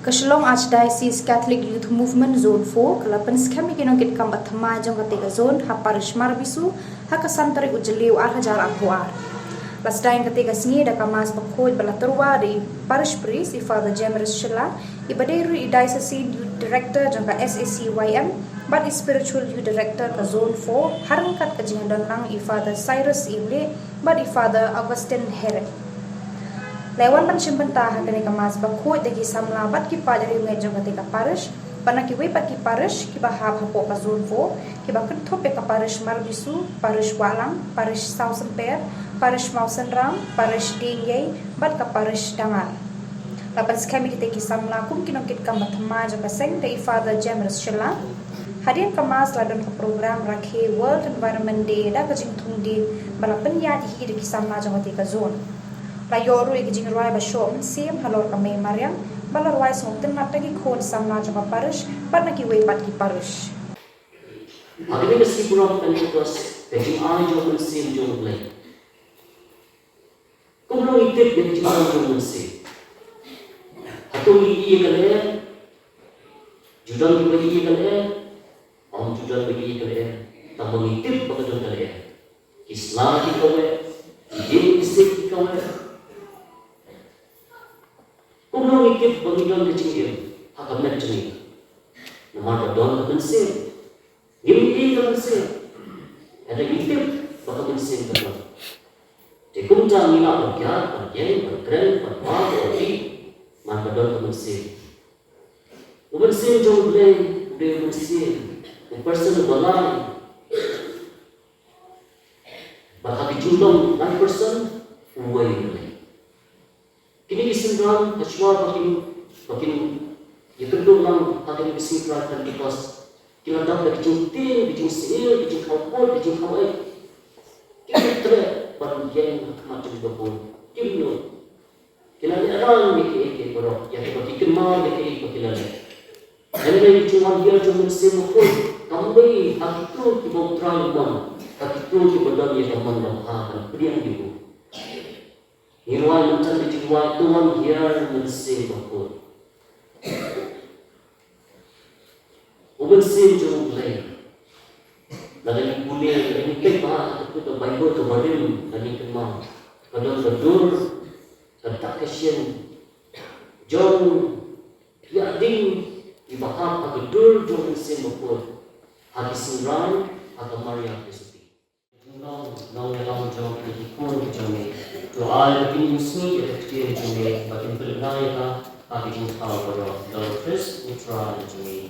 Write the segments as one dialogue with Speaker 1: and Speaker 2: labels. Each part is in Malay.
Speaker 1: Kashlong Archdiocese Catholic Youth Movement Zone 4 kalapan skami kinongkit kambat thamai jong katega zone ha parish marbisu ha kasantari ujeliu ar hajar ampuar. Lasdain katega sngi da kamas bakhoj balatarwa di parish priest i Father James Shilla i baderu i diocese youth director jong ka SACYM but i spiritual youth director ka zone 4 harangkat ka jingan lang i Father Cyrus Imle but i Father Augustine Here. Lewan pensimpenta hakani kamas bakhoj dagi samlabat ki padari ngejong katika parish panaki we pat ki parish ki bahab hapo ka zone 4 ki bakut thope ka parish marbisu parish walang parish sausemper parish mausenram parish dingyay bat ka parish dangar lapan skami kita ki samla kum kinongkit kamat ma jong kaseng dai Father James Shilla hadian kamas ladon ka program rakhe World Environment Day da ka jingthung din balapan ya hi ki samla jong katika zone Layoru ikijing ruai basyom sim halor kami Mariam balar ruai songten natagi khon samna jong parish pat naki we pat ki parish.
Speaker 2: Agni kasi purang Pentecost peking ay jong sim jong play. Kumlo itip peking ay jong sim. Hatong iye kale judan iye kale om judan iye kale tamang itip bakadon kale. Islam ki kawe iye isik ki kawe. Kumlo itip bagidan kecil hakam nak cini. Nama don mensin. Gimana kan mensin? Ada itip bakal mensin kan. Tekum jangan ina berkiat, berjeng, berkeren, berwal, berdi. Mana don mensin. Mensin jauh boleh, boleh mensin. Person balai. Bakal dijulung 1% way. Kini disendrang kecuali bakin itu doang tadi disendrang Pentecost kita dapat dijunting, dijungsil, dijungkau, dijungkau. Kita terus bagian macam itu kita kita orang mikir berok yang kita kenal mikir kita jadi cuma dia cuma semua tambah aku kita try dong aku kita berdaya teman akan berian juga Hirwan mencari jiwa Tuhan hiar mensin bakul. Mensin jauh lain. Lalu boleh ini kita itu Bible tu barim dan kemau. Kadang berdur tak kesian. Jauh ya ding dibahas berdur jauh mensin bakul. Hadis Quran atau Maria Yesus. Nong dalam jauh dikikun jauh doa begini musni kecil jauh bagian berkenai ka bagi tahu pada dalam Kristus Putra jauh.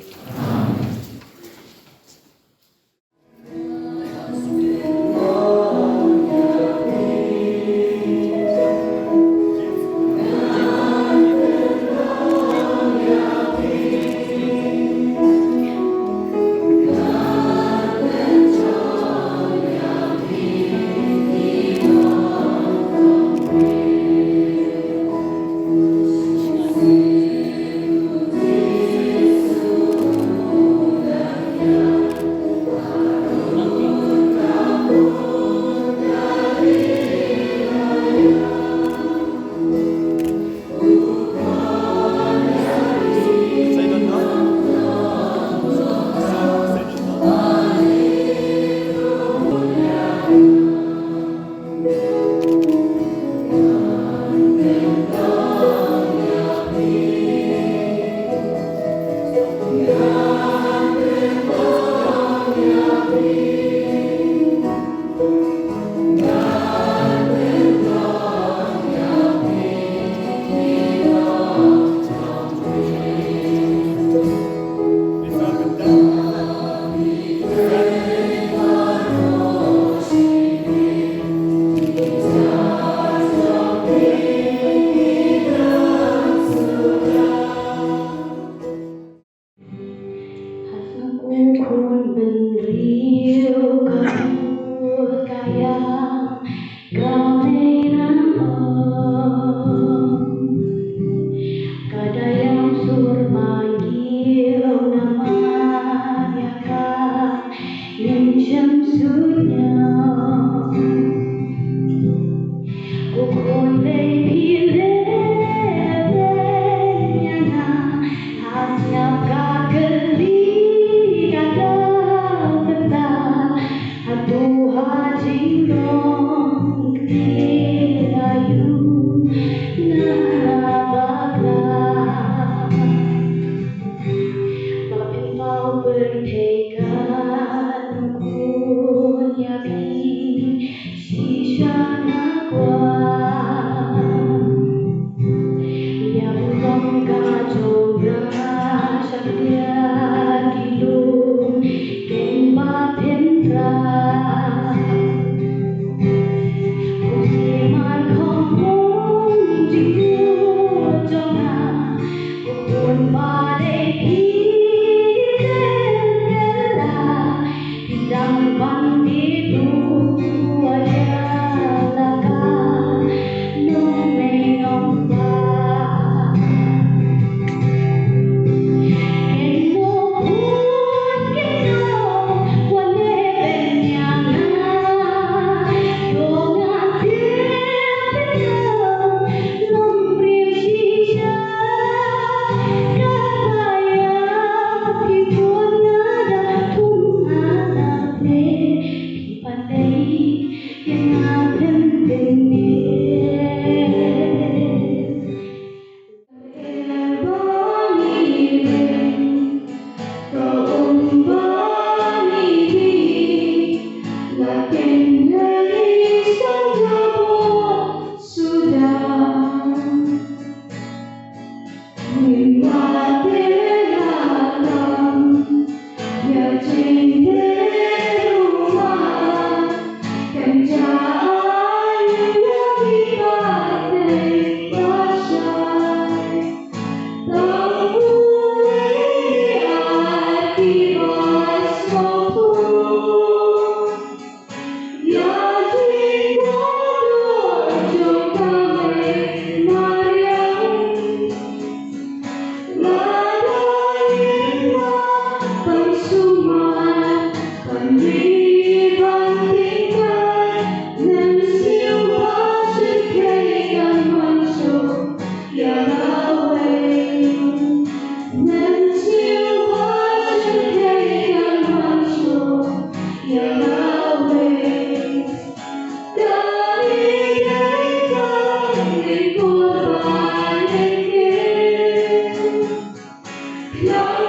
Speaker 3: Yeah.